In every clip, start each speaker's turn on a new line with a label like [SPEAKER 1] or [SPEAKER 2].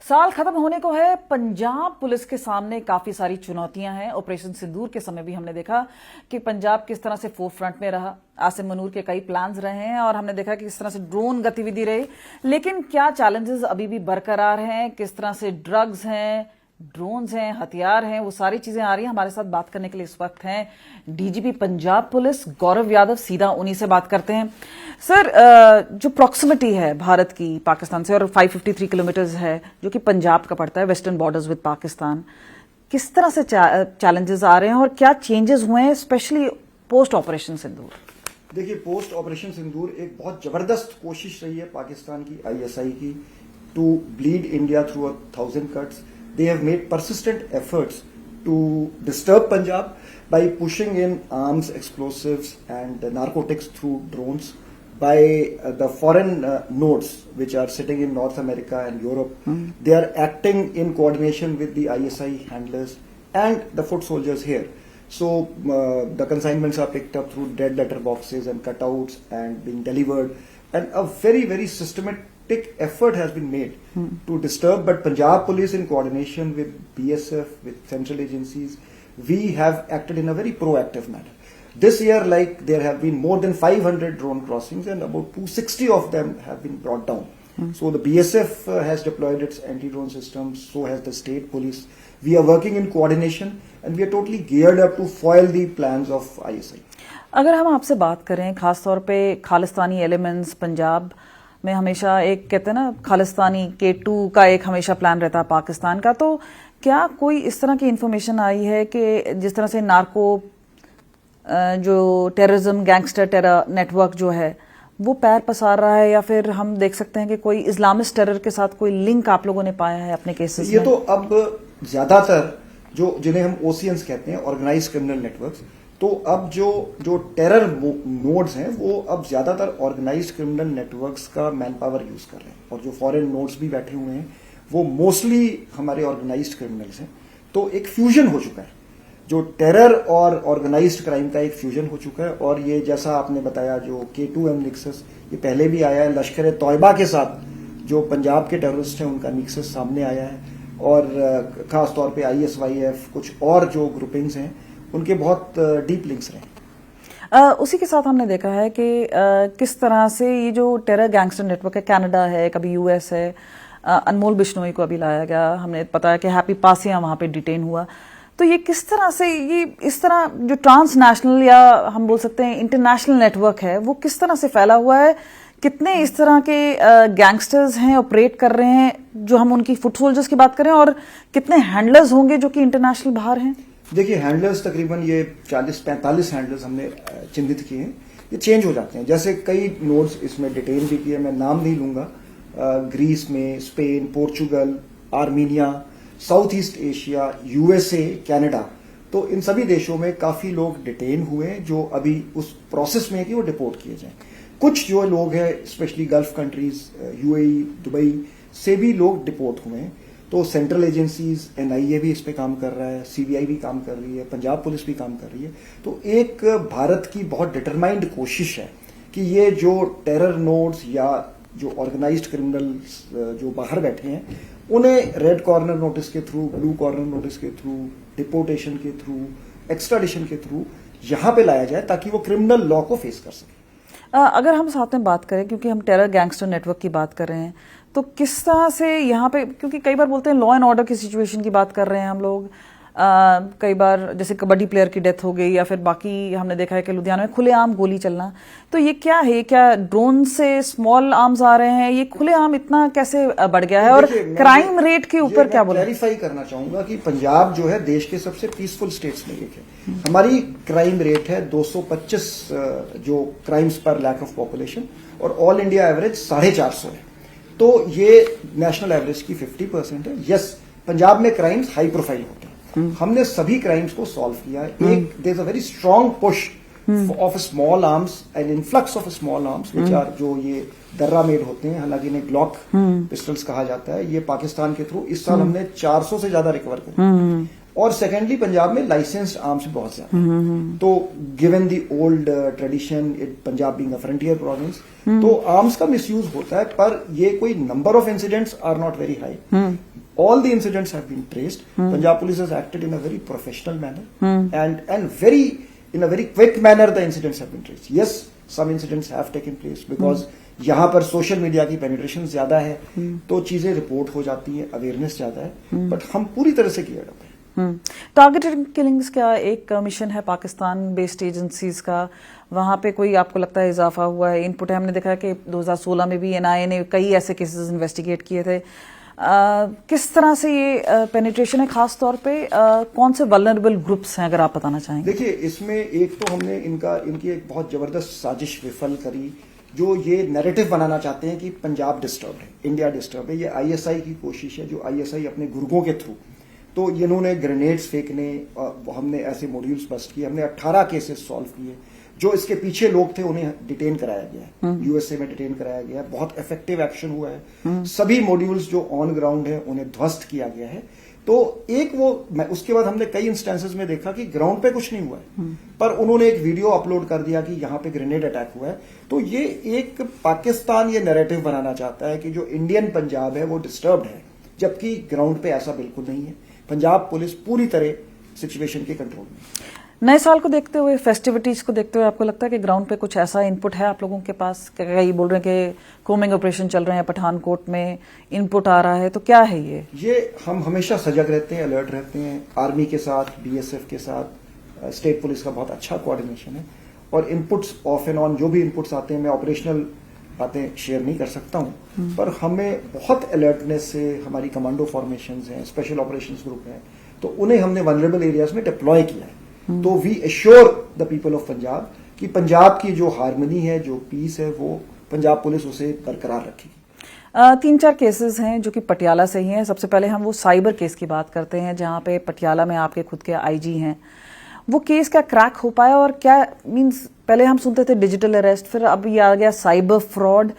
[SPEAKER 1] साल खत्म होने को है। पंजाब पुलिस के सामने काफी सारी चुनौतियां हैं। ऑपरेशन सिंदूर के समय भी हमने देखा कि पंजाब किस तरह से फोर फ्रंट में रहा। आसिम मनूर के कई प्लान्स रहे हैं और हमने देखा कि किस तरह से ड्रोन गतिविधि रही। लेकिन क्या चैलेंजेस अभी भी बरकरार हैं? किस तरह से ड्रग्स हैं, ड्रोन्स हैं, हथियार हैं, वो सारी चीजें आ रही हैं। हमारे साथ बात करने के लिए इस वक्त हैं डीजीपी पंजाब पुलिस गौरव यादव। सीधा उन्हीं से बात करते हैं। सर, जो प्रॉक्सिमिटी है भारत की पाकिस्तान से और 553 किलोमीटर्स है जो कि पंजाब का पड़ता है, वेस्टर्न बॉर्डर्स विद पाकिस्तान, किस तरह से चैलेंजेस आ रहे हैं और क्या चेंजेस हुए हैं स्पेशली पोस्ट ऑपरेशन सिंदूर?
[SPEAKER 2] देखिए, पोस्ट ऑपरेशन सिंदूर एक बहुत जबरदस्त कोशिश रही है पाकिस्तान की, आईएसआई की, to bleed India through 1000 cuts. They have made persistent efforts to disturb Punjab by pushing in arms, explosives and narcotics through drones by the foreign nodes which are sitting in North America and Europe. They are acting in coordination with the ISI handlers and the foot soldiers here. So the consignments are picked up through dead letter boxes and cutouts and being delivered, and a very, very systematic effort has been made to disturb. But Punjab Police, in coordination with BSF, with central agencies, we have acted in a very proactive manner. This year, like, there have been more than 500 drone crossings and about 260 of them have been brought down. So the BSF has deployed its anti-drone systems, so has the state police. We are working in coordination and we are totally geared up to foil the plans of ISI.
[SPEAKER 1] अगर हम आपसे बात करें खासतौर पे Khalistani elements Punjab में हमेशा एक कहते हैं ना, खालिस्तानी K2 का एक हमेशा प्लान रहता है पाकिस्तान का, तो क्या कोई इस तरह की इंफॉर्मेशन आई है कि जिस तरह से नार्को जो टेररिज्म गैंगस्टर टेरर नेटवर्क जो है वो पैर पसार रहा है, या फिर हम देख सकते हैं कि कोई इस्लामिस्ट टेरर के साथ कोई लिंक आप लोगों ने पाया है अपने केसेस में?
[SPEAKER 2] ये तो अब ज्यादातर जिन्हें हम OCNs कहते हैं, ऑर्गेनाइज्ड क्रिमिनल नेटवर्क्स, तो अब जो टेरर नोड्स हैं वो अब ज्यादातर ऑर्गेनाइज्ड क्रिमिनल नेटवर्क्स का मैन पावर यूज कर रहे हैं, और जो फॉरेन नोड्स भी बैठे हुए हैं वो मोस्टली हमारे ऑर्गेनाइज्ड क्रिमिनल्स हैं। तो एक फ्यूजन हो चुका है, जो टेरर और ऑर्गेनाइज्ड क्राइम का एक फ्यूजन हो चुका है। और ये जैसा आपने बताया, जो K2M निक्सस, ये पहले भी आया है। लश्कर तौयबा के साथ जो पंजाब के टेररिस्ट हैं उनका निक्सस सामने आया है, और खास तौर पे ISYF, कुछ और जो ग्रुपिंग्स हैं उनके बहुत डीप लिंक्स रहे।
[SPEAKER 1] उसी के साथ हमने देखा है कि किस तरह से ये जो टेरर गैंगस्टर नेटवर्क है, कनाडा है, कभी US है, अनमोल बिश्नोई को अभी लाया गया, हमने पता है कि हैप्पी पासिया वहां पे डिटेन हुआ। तो ये किस तरह से, ये इस तरह जो ट्रांसनेशनल या हम बोल सकते हैं इंटरनेशनल नेटवर्क है वो किस तरह से फैला हुआ है? कितने इस तरह के गैंगस्टर्स हैं ऑपरेट कर रहे हैं, जो हम उनकी फुट सोल्जर्स की बात करें, और कितने हैंडलर्स होंगे जो कि इंटरनेशनल बाहर हैं?
[SPEAKER 2] देखिए, हैंडलर्स तकरीबन ये 40-45 हैंडलर्स हमने चिन्हित किए हैं। ये चेंज हो जाते हैं, जैसे कई नोड्स इसमें डिटेन भी किए, मैं नाम नहीं लूंगा। ग्रीस में, Spain, Portugal, Armenia, south east Asia, USA, Canada, तो इन सभी देशों में काफी लोग डिटेन हुए हैं जो अभी उस प्रोसेस में है कि वो डिपोर्ट किए जाएं। कुछ जो लोग हैं specially gulf countries, UAE, Dubai से भी लोग डिपोर्ट हुए हैं। तो सेंट्रल एजेंसीज, NIA भी इस पे काम कर रहा है, CBI भी काम कर रही है, पंजाब पुलिस भी काम कर रही है। तो एक भारत की बहुत डिटरमाइंड कोशिश है कि ये जो टेरर नोड्स या जो ऑर्गेनाइज्ड क्रिमिनल्स जो बाहर बैठे हैं उन्हें रेड कॉर्नर नोटिस के थ्रू, ब्लू कॉर्नर नोटिस के थ्रू, डिपोर्टेशन के थ्रू, एक्स्ट्राडिशन के थ्रू यहां पे लाया जाए ताकि वो क्रिमिनल लॉ को फेस कर सके।
[SPEAKER 1] अगर हम साथ में बात करें, क्योंकि हम टेरर गैंगस्टर नेटवर्क की बात कर रहे हैं, तो किस तरह से यहाँ पे, क्योंकि कई बार बोलते हैं लॉ एंड ऑर्डर की सिचुएशन की बात कर रहे हैं हम लोग, कई बार जैसे कबड्डी प्लेयर की डेथ हो गई, या फिर बाकी हमने देखा है कि लुधियाना में खुलेआम गोली चलना। तो ये क्या है? क्या ड्रोन से स्मॉल आर्म्स आ रहे हैं? ये खुलेआम इतना कैसे बढ़ गया है? और क्राइम रेट के ऊपर क्या बोला?
[SPEAKER 2] क्लैरिफाई करना चाहूंगा कि पंजाब जो है देश के सबसे पीसफुल स्टेट्स में एक है। हमारी क्राइम रेट है 225 जो क्राइम्स पर लैक ऑफ पॉपुलेशन, और ऑल इंडिया एवरेज 450 है। तो ये नेशनल एवरेज की 50% है। यस, पंजाब में क्राइम्स हाई प्रोफाइल होते हैं। हमने सभी क्राइम्स को सॉल्व किया है। एक there is a very strong push of small arms and influx of small arms which are, जो ये दर्रा मेड होते हैं, हालांकि इन्हें ग्लॉक पिस्टल्स कहा जाता है। ये पाकिस्तान के थ्रू इस साल हमने 400 से ज्यादा रिकवर करे। और सेकेंडली पंजाब में लाइसेंस्ड आर्म्स बहुत ज्यादा है। तो given the old tradition, Punjab being a frontier province, तो आर्म्स का मिसयूज होता है, पर ये कोई number of incidents are not very high. All the incidents have been traced. Punjab police has acted in a very professional manner and in a very quick manner the incidents have been traced. Yes, some incidents have taken place because यहाँ पर social media की penetration ज्यादा है, तो चीजें report हो जाती हैं, अवेयरनेस ज्यादा है, बट हम पूरी तरह से किया जाता है।
[SPEAKER 1] टारगेटेड किलिंग्स का एक मिशन है पाकिस्तान बेस्ड एजेंसीज का, वहां पे कोई आपको लगता है इजाफा हुआ है? इनपुट है, हमने देखा है कि 2016 में भी एनआईए ने कई ऐसे केसेस इन्वेस्टिगेट किए थे। किस तरह से ये पेनिट्रेशन है, खास तौर पे कौन से वल्नरेबल ग्रुप्स हैं, अगर आप बताना चाहेंगे?
[SPEAKER 2] देखिए, इसमें एक तो हमने इनकी एक बहुत जबरदस्त साजिश विफल करी, जो ये नैरेटिव बनाना चाहते हैं कि पंजाब डिस्टर्ब है, इंडिया डिस्टर्ब है। ये आईएसआई की कोशिश है, जो आईएसआई अपने गुर्गों के थ्रू, तो इन्होंने ग्रेनेड्स फेंकने, हमने ऐसे मॉड्यूल्स बस्ट किए, हमने 18 केसेस सॉल्व किए। जो इसके पीछे लोग थे उन्हें डिटेन कराया गया है, यूएसए में डिटेन कराया गया है, बहुत इफेक्टिव एक्शन हुआ है। सभी मॉड्यूल्स जो ऑन ग्राउंड है उन्हें ध्वस्त किया गया है। तो एक उसके बाद हमने कई इंस्टेंसेस में देखा कि ग्राउंड पे कुछ नहीं हुआ है, पर उन्होंने एक वीडियो अपलोड कर दिया कि यहां पे ग्रेनेड अटैक हुआ है। तो ये एक पाकिस्तान ये नैरेटिव बनाना चाहता है कि जो इंडियन पंजाब है वो डिस्टर्ब्ड है, जबकि ग्राउंड पे ऐसा बिल्कुल नहीं है। पंजाब पुलिस पूरी तरह सिचुएशन के कंट्रोल में।
[SPEAKER 1] नए साल को देखते हुए, फेस्टिविटीज को देखते हुए, आपको लगता है कि ग्राउंड पे कुछ ऐसा इनपुट है आप लोगों के पास? कई बोल रहे हैं कि कोमिंग ऑपरेशन चल रहे हैं, पठानकोट में इनपुट आ रहा है, तो क्या है ये?
[SPEAKER 2] हम हमेशा सजग रहते हैं, अलर्ट रहते हैं। आर्मी के साथ, बीएसएफ के साथ, स्टेट पुलिस का बहुत अच्छा कोऑर्डिनेशन है, और इनपुट्स ऑफ एंड ऑन जो भी इनपुट्स आते हैं, मैं ऑपरेशनल बातें शेयर नहीं कर सकता हूं, पर हमें बहुत अलर्टनेस से, हमारी कमांडो फॉर्मेशंस हैं, स्पेशल ऑपरेशंस ग्रुप हैं, तो उन्हें हमने वनरेबल एरियाज में डिप्लॉय किया है। तो we assure the people of Punjab कि पंजाब की जो हार्मनी है, जो पीस है, वो पंजाब पुलिस उसे बरकरार रखेगी।
[SPEAKER 1] 3-4 केसेस हैं जो कि पटियाला से ही हैं। सबसे पहले हम वो साइबर केस की बात करते हैं, जहां पे पटियाला में आपके खुद के आईजी हैं। वो केस क्या क्रैक हो पाया, और क्या मींस पहले हम सुनते थे डिजिटल अरेस्ट, फिर अब ये आ गया साइबर फ्रॉड।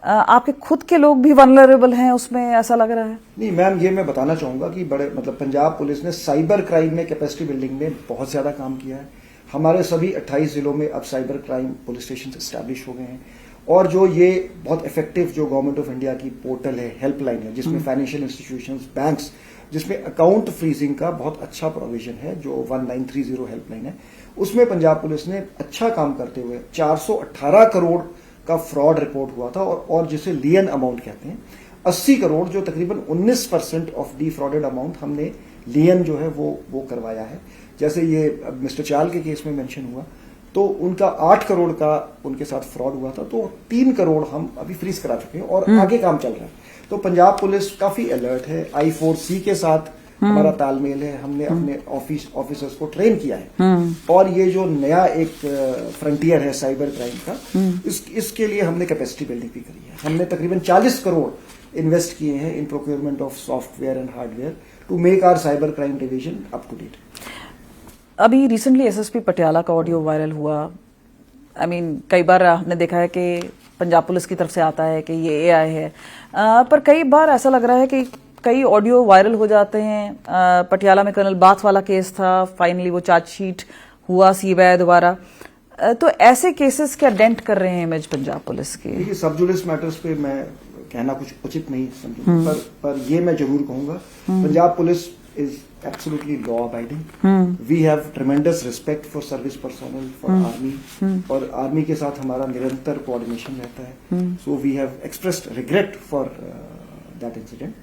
[SPEAKER 1] आपके खुद के लोग भी वल्नरेबल हैं उसमें, ऐसा लग रहा है?
[SPEAKER 2] नहीं मैम, ये मैं बताना चाहूंगा कि पंजाब पुलिस ने साइबर क्राइम में कैपेसिटी बिल्डिंग में बहुत ज्यादा काम किया है। हमारे सभी 28 जिलों में अब cyber crime police station establish हो गए हैं, और जो ये बहुत इफेक्टिव जो गवर्नमेंट ऑफ इंडिया की पोर्टल है, हेल्पलाइन है, जिसमें फाइनेंशियल इंस्टीट्यूशंस, बैंक्स, जिसमें अकाउंट फ्रीजिंग का बहुत अच्छा प्रोविजन है, जो 1930 हेल्पलाइन है, उसमें पंजाब पुलिस ने अच्छा काम करते हुए 418 करोड़ का फ्रॉड रिपोर्ट हुआ था, और जिसे लियन अमाउंट कहते हैं, 80 करोड़, जो तकरीबन 19% ऑफ डिफ्रॉडेड अमाउंट हमने लियन जो है वो करवाया है। जैसे ये मिस्टर चाल के केस में मेंशन हुआ, तो उनका 8 करोड़ का उनके साथ फ्रॉड हुआ था, तो 3 करोड़ हम अभी फ्रीज करा चुके हैं, और आगे काम चल रहा है। तो पंजाब पुलिस काफी अलर्ट है। I4C के साथ हमारा तालमेल है, हमने अपने ऑफिसर्स को ट्रेन किया है, और ये जो नया एक फ्रंटियर है साइबर क्राइम का, इसके लिए हमने कैपेसिटी बिल्डिंग भी करी है। हमने तकरीबन 40 करोड़ इन्वेस्ट किए हैं in procurement of software and hardware to make our cyber crime division up to date.
[SPEAKER 1] अभी रिसेंटली एसएसपी पटियाला का ऑडियो वायरल हुआ। कई बार हमने देखा है कि पंजाब पुलिस की तरफ से आता है कि ये एआई है, पर कई बार ऐसा लग रहा है कि कई ऑडियो वायरल हो जाते हैं। पटियाला में कर्नल बाथ वाला केस था, फाइनली वो चार्जशीट हुआ सीबीआई द्वारा। तो ऐसे केसेस क्या डेंट कर रहे हैं इमेज पंजाब पुलिस की?
[SPEAKER 2] देखिए, सब जुडिस मैटर्स पे मैं कहना कुछ उचित नहीं समझूंगा, पर ये मैं जरूर कहूंगा, Punjab police is absolutely law abiding. We have tremendous respect for service personnel, for army, और आर्मी के साथ हमारा निरंतर कोऑर्डिनेशन रहता है। So we have expressed regret for that incident,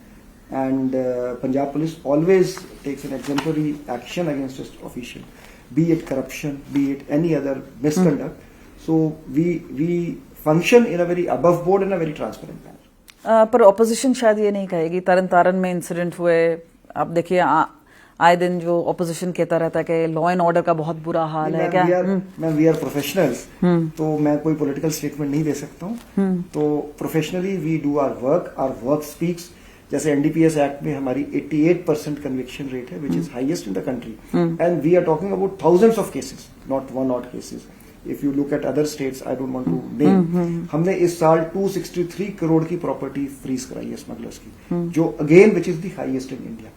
[SPEAKER 2] and Punjab Police always takes an exemplary action against its official, be it corruption, be it any other misconduct. So we function in a very above board and a very transparent manner.
[SPEAKER 1] पर opposition शायद ये नहीं कहेगी। तरन तारण में incident हुए, आप देखिए आए दिन जो ऑपोजिशन कहता रहता है कि लॉ एंड ऑर्डर का बहुत बुरा हाल है। क्या
[SPEAKER 2] मैम, वी आर प्रोफेशनल्स, तो मैं कोई पॉलिटिकल स्टेटमेंट नहीं दे सकता हूँ। तो professionally we do our work speaks. जैसे एनडीपीएस एक्ट में हमारी 88% कन्विक्शन रेट है, which is highest in the country, and we are talking about thousands of cases, not one odd cases. If you look at other states, I don't want to name, हमने इस साल 263 करोड़ की property freeze कराई है smugglers की, जो again which is the highest in India.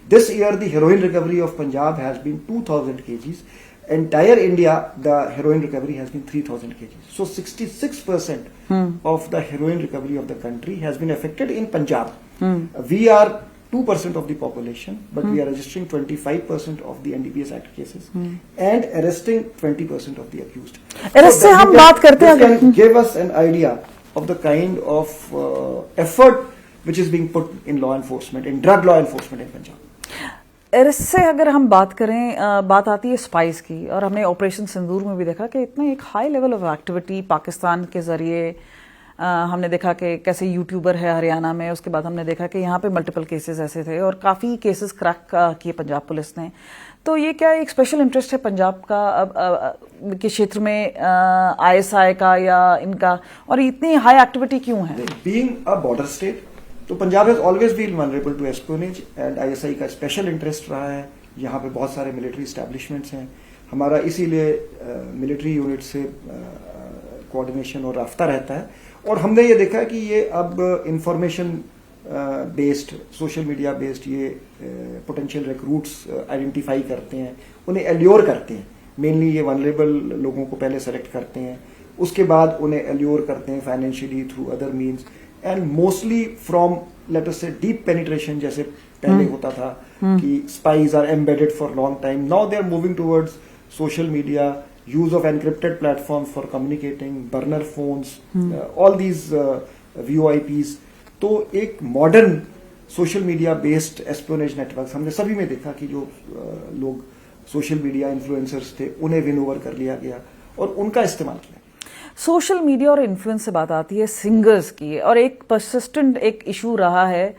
[SPEAKER 2] This year, the heroin recovery of Punjab has been 2,000 kgs. Entire India, the heroin recovery has been 3,000 kgs. So 66% of the heroin recovery of the country has been affected in Punjab. We are 2% of the population, but we are registering 25% of the NDPS Act cases and arresting 20% of the accused.
[SPEAKER 1] Arrest से हम बात करते हैं
[SPEAKER 2] This can give us an idea of the kind of effort which is being put in law enforcement, in drug law enforcement in Punjab.
[SPEAKER 1] Arrest से अगर हम बात करें, बात आती है स्पाइस की, और हमने ऑपरेशन सिंदूर में भी देखा कि इतना एक high level of activity Pakistan के जरिए हमने देखा कि कैसे यूट्यूबर है हरियाणा में, उसके बाद हमने देखा कि यहाँ पे मल्टीपल केसेस ऐसे थे और काफ़ी केसेस क्रैक किए पंजाब पुलिस ने। तो ये क्या एक स्पेशल इंटरेस्ट है पंजाब का के क्षेत्र में ISI का या इनका, और इतनी हाई एक्टिविटी क्यों है?
[SPEAKER 2] Being a border state, तो Punjab has always been vulnerable to espionage and ISI का स्पेशल इंटरेस्ट रहा है। यहाँ पे बहुत सारे मिलिट्री एस्टैब्लिशमेंट्स हैं, हमारा इसीलिए मिलिट्री यूनिट से कोऑर्डिनेशन और राफ्ता रहता है। और हमने ये देखा कि ये अब information based, social media based ये पोटेंशियल रिक्रूट्स आइडेंटिफाई करते हैं, उन्हें एल्योर करते हैं। मेनली ये वनरेबल लोगों को पहले सेलेक्ट करते हैं, उसके बाद उन्हें एल्योर करते हैं financially through other means, and mostly from let us से डीप पेनिट्रेशन, जैसे पहले होता था कि spies are embedded for long time. Now they are moving towards social media, use of encrypted platforms for communicating, burner phones, all these VoIPs। तो एक modern social media based espionage network हमने सभी में देखा कि जो लोग सोशल मीडिया इन्फ्लुएंसर्स थे उन्हें विन ओवर कर लिया गया और उनका इस्तेमाल किया।
[SPEAKER 1] सोशल मीडिया और इन्फ्लुएंस से बात आती है सिंगर्स की, और एक परसिस्टेंट एक इशू रहा है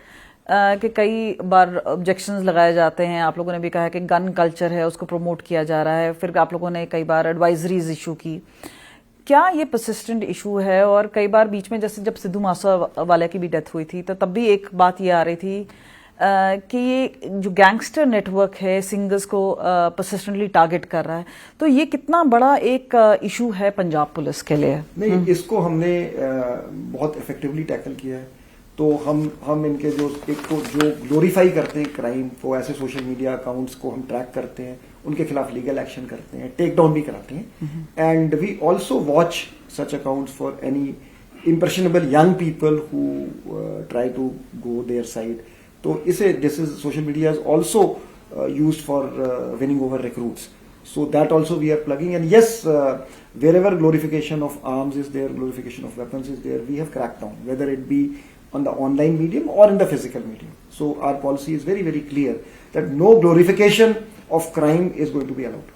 [SPEAKER 1] कि कई बार ऑब्जेक्शंस लगाए जाते हैं। आप लोगों ने भी कहा है कि गन कल्चर है उसको प्रमोट किया जा रहा है, फिर आप लोगों ने कई बार एडवाइजरीज इशू की। क्या ये परसिस्टेंट इशू है? और कई बार बीच में जैसे जब सिद्धू मूसेवाला की भी डेथ हुई थी तो तब भी एक बात ये आ रही थी कि ये जो गैंगस्टर नेटवर्क है सिंगर्स को परसिस्टेंटली टारगेट कर रहा है, तो ये कितना बड़ा एक इशू है पंजाब पुलिस के लिए?
[SPEAKER 2] नहीं, इसको हमने बहुत इफेक्टिवली टैकल किया है। तो हम इनके जो ग्लोरीफाई करते हैं क्राइम को, ऐसे सोशल मीडिया अकाउंट्स को हम ट्रैक करते हैं, उनके खिलाफ लीगल एक्शन करते हैं, टेक डाउन भी कराते हैं। And we also watch such accounts for any impressionable young people who try to go there side. तो this is social media is also used for winning over recruits, so that also we are plugging, and yes, wherever glorification of arms is there, glorification of weapons is there, we have cracked down, whether it be on the online medium or in the physical medium. So our policy is very, very clear that no glorification of crime is going to be allowed.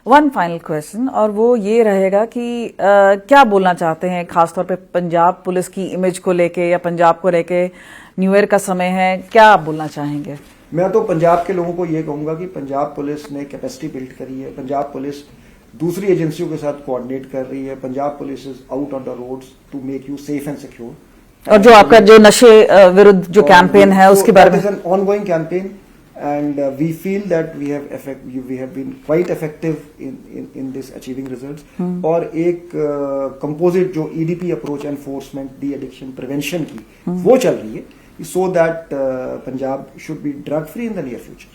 [SPEAKER 1] One final question, और वो ये रहेगा कि क्या बोलना चाहते हैं खासतौर पे पंजाब पुलिस की इमेज को लेके या पंजाब को लेके? न्यू ईयर का समय है, क्या आप बोलना चाहेंगे?
[SPEAKER 2] मैं तो पंजाब के लोगों को ये कहूंगा कि पंजाब पुलिस ने कैपेसिटी बिल्ड करी है, पंजाब पुलिस दूसरी एजेंसियों के साथ कोऑर्डिनेट कर रही है, Punjab police is out on the roads to make you safe and secure.
[SPEAKER 1] और जो आपका जो नशे विरुद्ध जो कैंपेन है उसके बारे में?
[SPEAKER 2] An ongoing campaign and we feel that we have been quite effective in this achieving results. और एक कंपोजिट जो EDP approach enforcement de addiction prevention की वो चल रही है, so that Punjab should be drug free in the near future.